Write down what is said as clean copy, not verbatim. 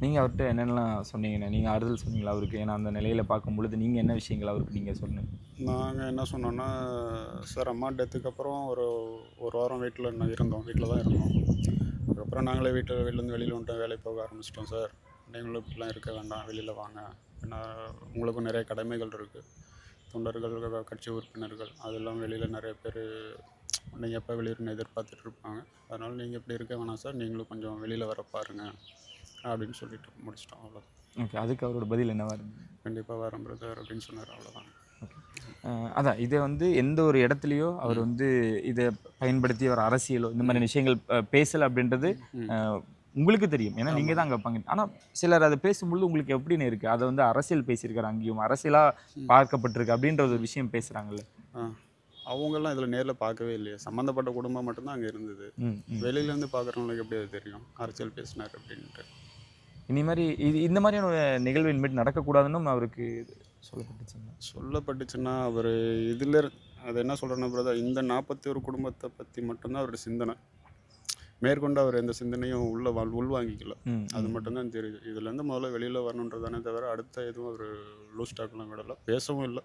நீங்கள் அவர்கிட்ட என்னென்னலாம் சொன்னீங்கண்ணே? நீங்கள் ஆறுதல் சொன்னீங்களா அவருக்கு? ஏன்னா அந்த நிலையில பார்க்கும்பொழுது நீங்கள் என்ன விஷயங்கள் அவருக்கு நீங்கள் சொன்னீங்க? நாங்கள் என்ன சொன்னோன்னா, சார் அம்மா டெத்துக்கு அப்புறம் ஒரு ஒரு வாரம் வீட்டில் இருந்தோம். வீட்டில் தான் இருந்தோம். அதுக்கப்புறம் நாங்களே வீட்டிலேருந்து வெளியில் வந்துட்டோம். வேலைக்கு போக ஆரம்பிச்சிட்டோம் சார். நீங்களும் இப்படிலாம் இருக்க வேண்டாம். வெளியில் வாங்க. ஏன்னா உங்களுக்கும் நிறைய கடமைகள் இருக்குது. தொண்டர்கள், கட்சி உறுப்பினர்கள் அதெல்லாம் வெளியில் நிறைய பேர் நீங்கள் எப்போ வெளியேறணும்னு எதிர்பார்த்துட்டு இருப்பாங்க. அதனால் நீங்கள் இப்படி இருக்க வேணாம் சார். நீங்களும் கொஞ்சம் வெளியில் வர பாருங்க அப்படின்னு சொல்லிட்டு முடிச்சிட்டோம். அவ்வளோதான். ஓகே. அதுக்கு அவரோட பதில் என்னவா இருந்தது? கண்டிப்பாக வரேன் பிரதர் அப்படின்னு சொன்னார். அவ்வளோதான். ஓகே. அதான் இதை வந்து எந்த ஒரு இடத்துலையோ அவர் ம். வந்து இதை பயன்படுத்தி ஒரு அரசியலோ இந்த மாதிரி விஷயங்கள் பேசலை அப்படின்றது ம். அஹ், உங்களுக்கு தெரியும். ஏன்னா நீங்கள் ஆமாம். தான் அங்கே பங்கு. ஆனால் சிலர் அதை பேசும்பொழுது உங்களுக்கு எப்படின்னு இருக்குது? அதை வந்து அரசியல் பேசியிருக்காரு, அங்கேயும் அரசியலாக ம். பார்க்கப்பட்டிருக்கு அப்படின்ற ஒரு விஷயம் பேசுகிறாங்கல்ல. ஆ அவங்கெல்லாம் இதில் நேரில் பார்க்கவே இல்லையே. சம்மந்தப்பட்ட குடும்பம் மட்டும்தான் அங்கே இருந்தது. ம் ம். வெளியிலேருந்து பார்க்குறவங்களுக்கு எப்படி அது தெரியும் அரசியல் பேசினார் அப்படின்ட்டு. இனி மாதிரி இந்த மாதிரியான ஒரு நிகழ்வு இனிமேட்டு நடக்கக்கூடாதுன்னு அவருக்கு சொல்லப்பட்டுச்சுங்க. சொல்லப்பட்டுச்சுன்னா அவர் இதில் அது என்ன சொல்கிறேன்னா பிரதர், இந்த 41 குடும்பத்தை பற்றி மட்டும்தான் அவரோட சிந்தனை. மேற்கொண்டு அவர் எந்த சிந்தனையும் உள்வாங்கிக்கல. ம் அது ம். மட்டும்தான் தெரியுது. இதுலேருந்து முதல்ல வெளியில் வரணுன்றதானே தவிர அடுத்த எதுவும் அவர் லூஸ் டாக்லாம் விடலை, பேசவும் இல்லை.